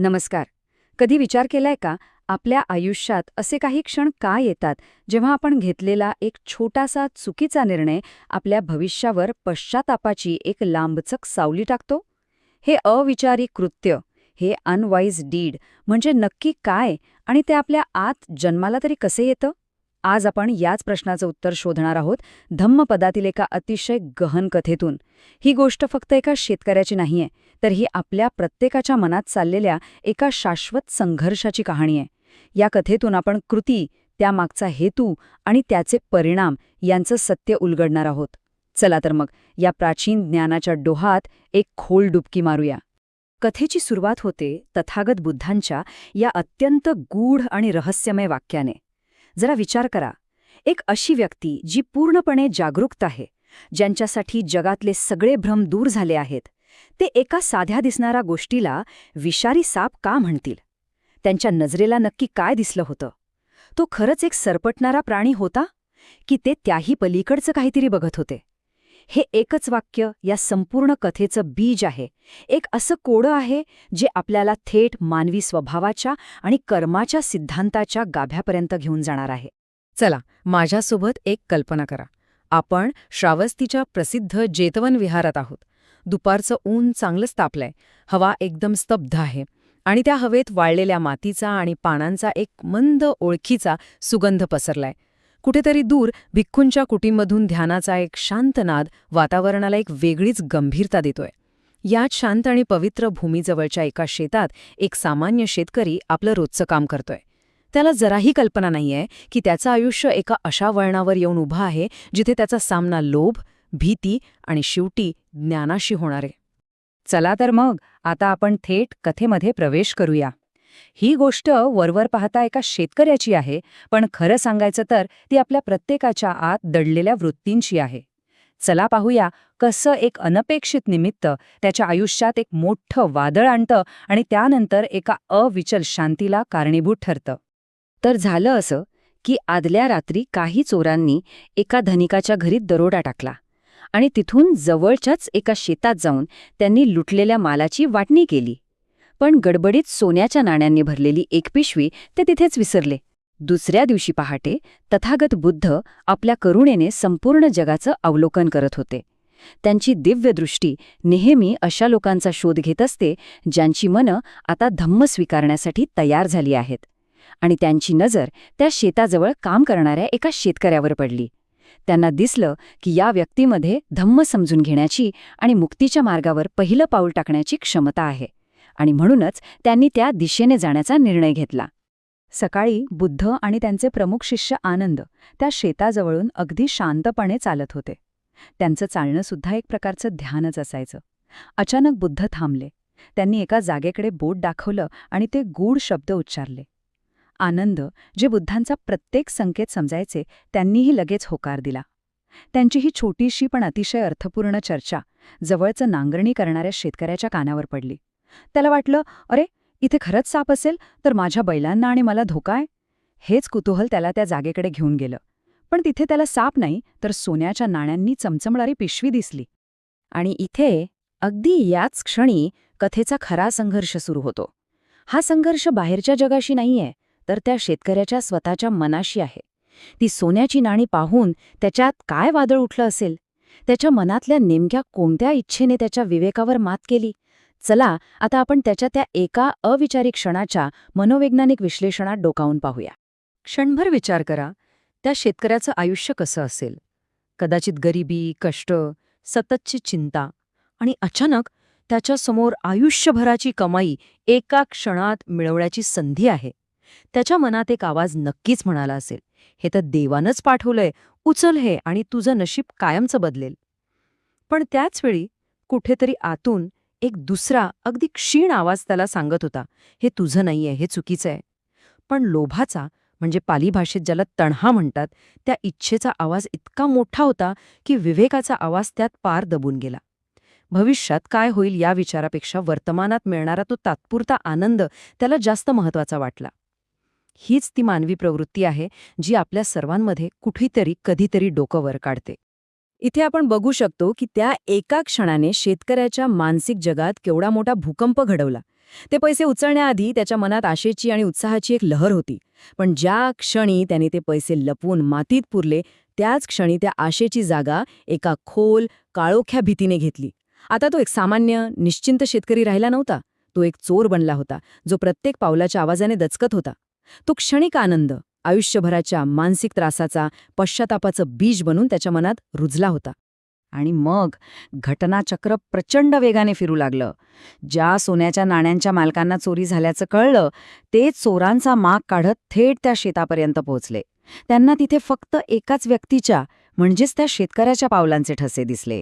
नमस्कार. कधी विचार केलाय का, आपल्या आयुष्यात असे काही क्षण का येतात जेव्हा आपण घेतलेला एक छोटासा चुकीचा निर्णय आपल्या भविष्यावर पश्चातापाची एक लांबचक सावली टाकतो? हे अविचारी कृत्य, हे अनवाईज डीड म्हणजे नक्की काय आणि ते आपल्या आत जन्माला तरी कसे येतं? आज आपण याच प्रश्नाचं उत्तर शोधणार आहोत धम्मपदातील एका अतिशय गहन कथेतून. ही गोष्ट फक्त एका शेतकऱ्याची नाहीये, तर ही आपल्या प्रत्येकाच्या मनात चाललेल्या एका शाश्वत संघर्षाची कहाणी आहे. या कथेतून आपण कृती, त्यामागचा हेतू आणि त्याचे परिणाम यांचं सत्य उलगडणार आहोत. चला तर मग या प्राचीन ज्ञानाच्या डोहात एक खोल डुबकी मारूया. कथेची सुरुवात होते तथागत बुद्धांच्या या अत्यंत गूढ आणि रहस्यमय वाक्याने. जरा विचार करा, एक अशी व्यक्ती जी पूर्णपणे जागरूक आहे, ज्यांच्यासाठी जगातले सगळे भ्रम दूर झाले आहेत, ते एका साध्या दिसणाऱ्या गोष्टीला विषारी साप का म्हणतील? त्यांच्या नजरेला नक्की काय दिसलं होतं? तो खरंच एक सरपटणारा प्राणी होता की ते त्याही पलीकडचं काहीतरी बघत होते? हे एकच वाक्य या संपूर्ण कथेचं बीज आहे, एक असं कोडं आहे जे आपल्याला थेट मानवी स्वभावाच्या आणि कर्माच्या सिद्धांताच्या गाभ्यापर्यंत घेऊन जाणार आहे. चला, माझ्यासोबत एक कल्पना करा. आपण श्रावस्तीच्या प्रसिद्ध जेतवन विहारात आहोत. दुपारचं ऊन चांगलंच तापलंय, हवा एकदम स्तब्ध आहे आणि त्या हवेत वाळलेल्या मातीचा आणि पानांचा एक मंद ओळखीचा सुगंध पसरलाय. कुठेतरी दूर भिक्खूंच्या कुटीमधून ध्यानाचा एक शांत नाद वातावरणाला एक वेगळीच गंभीरता देतोय. याच शांत आणि पवित्र भूमीजवळच्या एका शेतात एक सामान्य शेतकरी आपलं रोजचं काम करतोय. त्याला जराही कल्पना नाहीये की त्याचं आयुष्य एका अशा वळणावर येऊन उभं आहे जिथे त्याचा सामना लोभ, भीती आणि शेवटी ज्ञानाशी होणार आहे. चला तर मग आता आपण थेट कथेमध्ये प्रवेश करूया. ही गोष्ट वरवर पाहता एका शेतकऱ्याची आहे, पण खरं सांगायचं तर ती आपल्या प्रत्येकाच्या आत दडलेल्या वृत्तींची आहे. चला पाहूया कसं एक अनपेक्षित निमित्त त्याच्या आयुष्यात एक मोठं वादळ आणतं आणि त्यानंतर एका अविचल शांतीला कारणीभूत ठरतं. तर झालं असं की आदल्या रात्री काही चोरांनी एका धनिकाच्या घरी दरोडा टाकला आणि तिथून जवळच्याच एका शेतात जाऊन त्यांनी लुटलेल्या मालाची वाटणी केली. पण गडबडीत सोन्याच्या नाण्यांनी भरलेली एक पिशवी ते तिथेच विसरले. दुसऱ्या दिवशी पहाटे तथागत बुद्ध आपल्या करुणेने संपूर्ण जगाचं अवलोकन करत होते. त्यांची दिव्य दृष्टी नेहमी अशा लोकांचा शोध घेत असते ज्यांची मनं आता धम्म स्वीकारण्यासाठी तयार झाली आहेत. आणि त्यांची नजर त्या शेताजवळ काम करणाऱ्या एका शेतकऱ्यावर पडली. त्यांना दिसलं की या व्यक्तीमध्ये धम्म समजून घेण्याची आणि मुक्तीच्या मार्गावर पहिलं पाऊल टाकण्याची क्षमता आहे, आणि म्हणूनच त्यांनी त्या दिशेने जाण्याचा निर्णय घेतला. सकाळी बुद्ध आणि त्यांचे प्रमुख शिष्य आनंद त्या शेताजवळून अगदी शांतपणे चालत होते. त्यांचं चालणं सुद्धा एक प्रकारचं ध्यानच असायचं. अचानक बुद्ध थांबले. त्यांनी एका जागेकडे बोट दाखवलं आणि ते गूढ शब्द उच्चारले. आनंद, जे बुद्धांचा प्रत्येक संकेत समजायचे, त्यांनीही लगेच होकार दिला. त्यांची ही छोटीशी पण अतिशय अर्थपूर्ण चर्चा जवळचं नांगरणी करणाऱ्या शेतकऱ्याच्या कानावर पडली. त्याला वाटलं, अरे, इथे खरंच साप असेल तर माझ्या बैलांना आणि मला धोका आहे. हेच कुतूहल त्याला त्या जागेकडे घेऊन गेलं. पण तिथे त्याला साप नाही तर सोन्याच्या नाण्यांनी चमचमणारी पिशवी दिसली. आणि इथे अगदी याच क्षणी कथेचा खरा संघर्ष सुरू होतो. हा संघर्ष बाहेरच्या जगाशी नाहीये, तर त्या शेतकऱ्याच्या स्वतःच्या मनाशी आहे. ती सोन्याची नाणी पाहून त्याच्यात काय वादळ उठलं असेल? त्याच्या मनातल्या नेमक्या कोणत्या इच्छेने त्याच्या विवेकावर मात केली? चला आता आपण त्याच्या त्या एका अविचारी क्षणाच्या मनोवैज्ञानिक विश्लेषणात डोकावून पाहूया. क्षणभर विचार करा, त्या शेतकऱ्याचं आयुष्य कसं असेल? कदाचित गरिबी, कष्ट, सततची चिंता, आणि अचानक त्याच्यासमोर आयुष्यभराची कमाई एका क्षणात मिळवण्याची संधी आहे. त्याच्या मनात एक आवाज नक्कीच म्हणाला असेल, हे तर देवानंच पाठवलंय, उचल हे आणि तुझं नशीब कायमचं बदलेल. पण त्याचवेळी कुठेतरी आतून एक दुसरा अगदी क्षीण आवाज त्याला सांगत होता, हे तुझं नाहीये, हे चुकीचं आहे. पण लोभाचा, म्हणजे पाली भाषेत ज्याला तण्हा म्हणतात, त्या इच्छेचा आवाज इतका मोठा होता की विवेकाचा आवाज त्यात पार दबून गेला. भविष्यात काय होईल या विचारापेक्षा वर्तमानात मिळणारा तो तात्पुरता आनंद त्याला जास्त महत्वाचा वाटला. हीच ती मानवी प्रवृत्ती आहे जी आपल्या सर्वांमध्ये कुठेतरी कधीतरी डोकं वर काढते. इथे आपण बघू शकतो की त्या एका क्षणाने शेतकऱ्याच्या मानसिक जगात केवढा मोठा भूकंप घडवला. ते पैसे उचलण्याआधी त्याच्या मनात आशेची आणि उत्साहाची एक लहर होती. पण ज्या क्षणी त्याने ते पैसे लपवून मातीत पुरले, त्याच क्षणी त्या आशेची जागा एका खोल, काळोख्या भीतीने घेतली. आता तो एक सामान्य, निश्चिंत शेतकरी राहिला नव्हता. तो एक चोर बनला होता, जो प्रत्येक पावलाच्या आवाजाने दचकत होता. तो क्षणिक आनंद, आयुष्यभराच्या मानसिक त्रासाचा, पश्चातापाचं बीज बनून त्याच्या मनात रुजला होता. आणि मग घटनाचक्र प्रचंड वेगाने फिरू लागलं. ज्या सोन्याच्या नाण्यांच्या मालकांना चोरी झाल्याचं कळलं, ते चोरांचा माग काढत थेट त्या शेतापर्यंत पोहोचले. त्यांना तिथे फक्त एकाच व्यक्तीच्या, म्हणजेच त्या शेतकऱ्याच्या पावलांचे ठसे दिसले.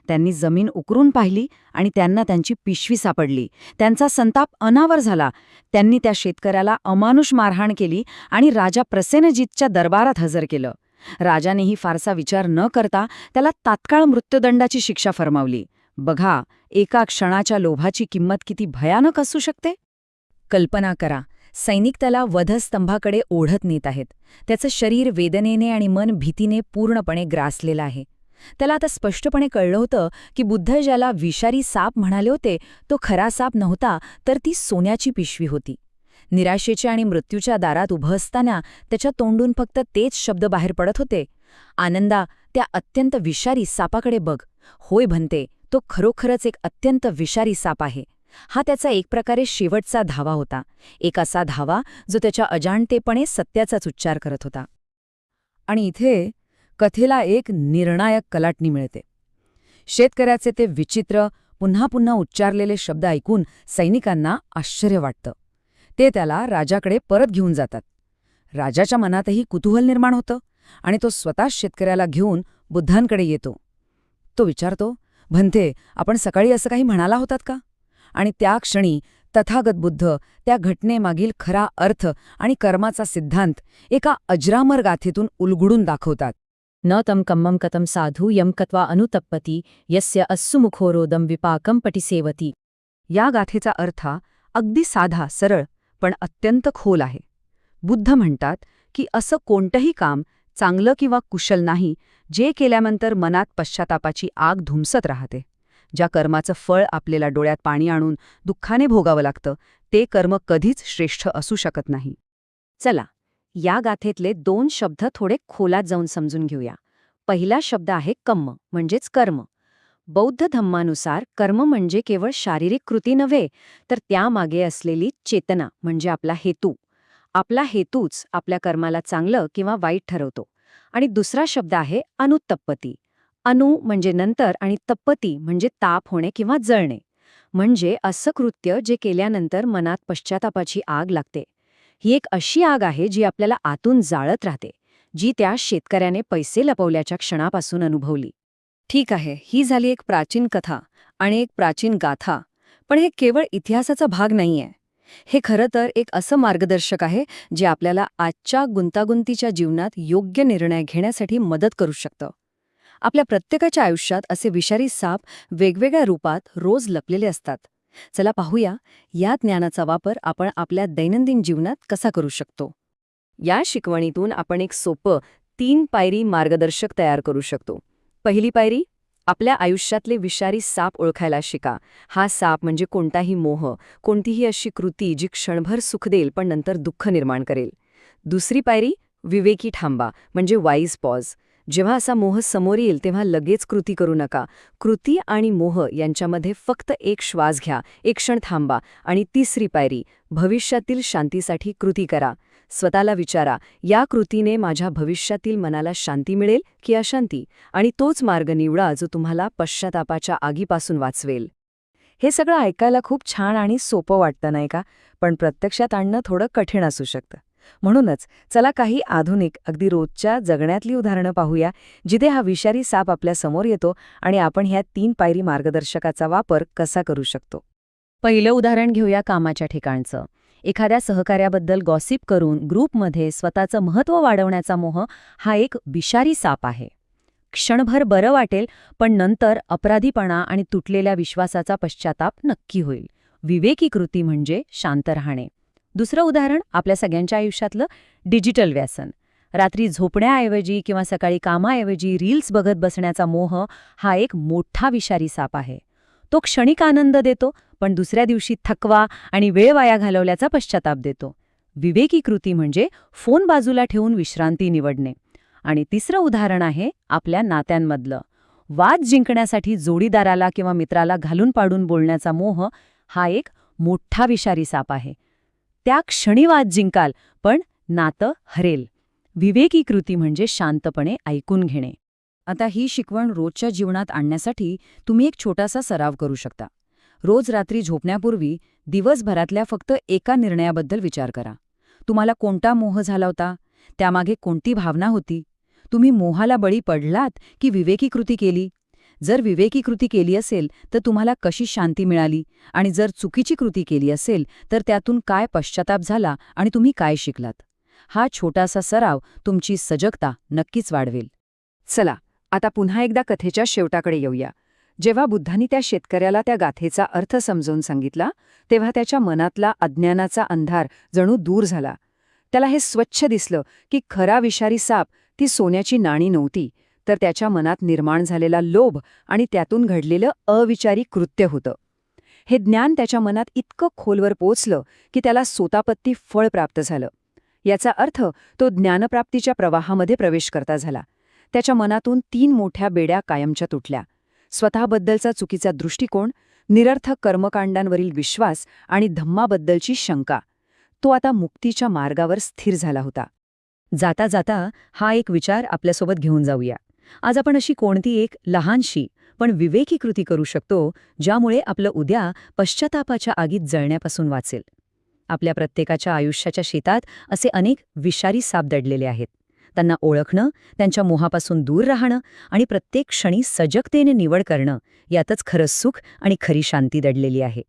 त्यांनी जमीन उकरून पाहिली आणि त्यांना त्यांची पिशवी सापडली. त्यांचा संताप अनावर झाला. त्यांनी त्या शेतकऱ्याला अमानुष मारहाण केली आणि राजा प्रसेनजीतच्या दरबारात हजर केलं. राजानेही फारसा विचार न करता त्याला तात्काळ मृत्यूदंडाची शिक्षा फरमावली. बघा, एका क्षणाच्या लोभाची किंमत किती भयानक असू शकते. कल्पना करा, सैनिक त्याला वधस्तंभाकडे ओढत नेत आहेत. त्याचं शरीर वेदनेने आणि मन भीतीने पूर्णपणे ग्रासलेलं आहे. त्याला आता स्पष्टपणे कळलं होतं की बुद्ध ज्याला विषारी साप म्हणाले होते, तो खरा साप नव्हता, तर ती सोन्याची पिशवी होती. निराशेच्या आणि मृत्यूच्या दारात उभं असताना त्याच्या तोंडून फक्त तेच शब्द बाहेर पडत होते. आनंदा, त्या अत्यंत विषारी सापाकडे बघ. होय भन्ते, तो खरोखरच एक अत्यंत विषारी साप आहे. हा त्याचा एक प्रकारे शेवटचा धावा होता. एक असा धावा जो त्याच्या अजाणतेपणे सत्याचाच उच्चार करत होता. आणि इथे कथेला एक निर्णायक कलाटणी मिळते. शेतकऱ्याचे ते विचित्र, पुन्हा पुन्हा उच्चारलेले शब्द ऐकून सैनिकांना आश्चर्य वाटतं. ते त्याला राजाकडे परत घेऊन जातात. राजाच्या मनातही कुतूहल निर्माण होतं आणि तो स्वतः शेतकऱ्याला घेऊन बुद्धांकडे येतो. तो विचारतो, भन्ते, आपण सकाळी असं काही म्हणाला होतात का? आणि त्या क्षणी तथागत बुद्ध त्या घटनेमागील खरा अर्थ आणि कर्माचा सिद्धांत एका अजरामर गाथेतून उलगडून दाखवतात. न तम कम्मम कथम साधू यम कत्वा अनुतप्पती यस्य अस्सुमुखोरोदम विपाकम पटिसेवती. या गाथेचा अर्थ अगदी साधा, सरळ, पण अत्यंत खोल आहे. बुद्ध म्हणतात की असं कोणतंही काम चांगलं किंवा कुशल नाही, जे केल्यानंतर मनात पश्चातापाची आग धुमसत राहते. ज्या कर्माचं फळ आपल्याला डोळ्यात पाणी आणून दुःखाने भोगावं लागतं, ते कर्म कधीच श्रेष्ठ असू शकत नाही. चला, या गाथेतले 2 शब्द थोडे खोलात जाऊन समजून घेऊया. पहिला शब्द आहे कम्म, म्हणजेच कर्म. बौद्ध धम्मानुसार कर्म म्हणजे केवळ शारीरिक कृती नव्हे, तर त्यामागे असलेली चेतना म्हणजे आपला हेतू. आपला हेतूच आपल्या कर्माला चांगलं किंवा वाईट ठरवतो. आणि दुसरा शब्द आहे अनुत्तप्पती. अनु म्हणजे नंतर आणि तप्पती म्हणजे ताप होणे किंवा जळणे. म्हणजे असं कृत्य जे केल्यानंतर मनात पश्चातापाची आग लागते. ही एक अशी आग आहे जी आपल्याला आतून जाळत राहते, जी त्या शेतकऱ्याने पैसे लपवल्याच्या क्षणापासून अनुभवली. ठीक आहे, ही झाली एक प्राचीन कथा आणि एक प्राचीन गाथा. पण हे केवळ इतिहासाचा भाग नाहीये. हे खरं तर एक असं मार्गदर्शक आहे जे आपल्याला आजच्या गुंतागुंतीच्या जीवनात योग्य निर्णय घेण्यासाठी मदत करू शकतं. आपल्या प्रत्येकाच्या आयुष्यात असे विषारी साप वेगवेगळ्या रूपात रोज लपलेले असतात. चला पाहूया, या ज्ञानाचा वापर आपण आपल्या दैनंदिन जीवनात कसा करू शकतो. या शिकवणीतून आपण एक सोपं 3 पायरी मार्गदर्शक तयार करू शकतो. पहिली पायरी, आपल्या आयुष्यातले विषारी साप ओळखायला शिका. हा साप म्हणजे कोणताही मोह, कोणतीही अशी कृती जी क्षणभर सुख देईल पण नंतर दुःख निर्माण करेल. दुसरी पायरी, विवेकी थांबा, म्हणजे वाईज पॉज. जेव्हा असा मोह समोर येईल तेव्हा लगेच कृती करू नका. कृती आणि मोह यांच्यामध्ये फक्त एक श्वास घ्या, एक क्षण थांबा. आणि तिसरी पायरी, भविष्यातील शांतीसाठी कृती करा. स्वतःला विचारा, या कृतीने माझ्या भविष्यातील मनाला शांती मिळेल की अशांती? आणि तोच मार्ग निवडा जो तुम्हाला पश्चातापाच्या आगीपासून वाचवेल. हे सगळं ऐकायला खूप छान आणि सोपं वाटतं, नाही का? पण प्रत्यक्षात आणणं थोडं कठीण असू शकतं. म्हणूनच चला काही आधुनिक, अगदी रोजच्या जगण्यातली उदाहरणं पाहूया, जिथे हा विषारी साप आपल्या समोर येतो आणि आपण ह्या 3 पायरी मार्गदर्शकाचा वापर कसा करू शकतो. पहिलं उदाहरण घेऊया कामाच्या ठिकाणचं. एखाद्या सहकार्याबद्दल गॉसिप करून ग्रुपमध्ये स्वतःचं महत्त्व वाढवण्याचा मोह हा एक विषारी साप आहे. क्षणभर बरं वाटेल, पण नंतर अपराधीपणा आणि तुटलेल्या विश्वासाचा पश्चाताप नक्की होईल. विवेकी कृती म्हणजे शांत राहणे. दुसरं उदाहरण आपल्या सगळ्यांच्या आयुष्यातलं डिजिटल व्यसन. रात्री झोपण्याऐवजी किंवा सकाळी कामाऐवजी रील्स बघत बसण्याचा मोह हा एक मोठा विषारी साप आहे. तो क्षणिक आनंद देतो, पण दुसऱ्या दिवशी थकवा आणि वेळ वाया घालवल्याचा पश्चाताप देतो. विवेकी कृती म्हणजे फोन बाजूला ठेवून विश्रांती निवडणे. आणि तिसरं उदाहरण आहे आपल्या नात्यांमधलं. वाद जिंकण्यासाठी जोडीदाराला किंवा मित्राला घालून पाडून बोलण्याचा मोह हा एक मोठा विषारी साप आहे. त्या क्षणी वाद जिंकाल, पण नातं हरेल. विवेकी कृती म्हणजे शांतपणे ऐकून घेणे. आता ही शिकवण रोजच्या जीवनात आणण्यासाठी तुम्ही एक छोटासा सराव करू शकता. रोज रात्री झोपण्यापूर्वी दिवसभरातल्या फक्त एका निर्णयाबद्दल विचार करा. तुम्हाला कोणता मोह झाला होता? त्यामागे कोणती भावना होती? तुम्ही मोहाला बळी पडलात की विवेकी कृती केली? जर विवेकी कृती केली असेल तर तुम्हाला कशी शांती मिळाली? आणि जर चुकीची कृती केली असेल तर त्यातून काय पश्चाताप झाला आणि तुम्ही काय शिकलात? हा छोटासा सराव तुमची सजगता नक्कीच वाढवेल. चला, आता पुन्हा एकदा कथेच्या शेवटाकडे येऊया. जेव्हा बुद्धांनी त्या शेतकऱ्याला त्या गाथेचा अर्थ समजावून सांगितला, तेव्हा त्याच्या मनातला अज्ञानाचा अंधार जणू दूर झाला. त्याला हे स्वच्छ दिसलं की खरा विषारी साप ती सोन्याची नाणी नव्हती, तर त्याच्या मनात निर्माण झालेला लोभ आणि त्यातून घडलेलं अविचारी कृत्य होतं. हे ज्ञान त्याच्या मनात इतकं खोलवर पोचलं की त्याला सोतापत्ती फळ प्राप्त झालं. याचा अर्थ तो ज्ञानप्राप्तीच्या प्रवाहामध्ये प्रवेश करता झाला. त्याच्या मनातून 3 मोठ्या बेड्या कायमच्या तुटल्या. स्वतःबद्दलचा चुकीचा दृष्टिकोन, निरर्थक कर्मकांडांवरील विश्वास आणि धम्माबद्दलची शंका. तो आता मुक्तीच्या मार्गावर स्थिर झाला होता. जाता जाता हा एक विचार आपल्यासोबत घेऊन जाऊया. आज आपण अशी कोणती एक लहानशी पण विवेकी कृती करू शकतो ज्यामुळे आपलं उद्या पश्चातापाच्या आगीत जळण्यापासून वाचेल. आपल्या प्रत्येकाच्या आयुष्याच्या शेतात असे अनेक विषारी साप दडलेले आहेत. त्यांना ओळखणं, त्यांच्या मोहापासून दूर राहणं आणि प्रत्येक क्षणी सजगतेने निवड करणं, यातच खरं सुख आणि खरी शांती दडलेली आहे.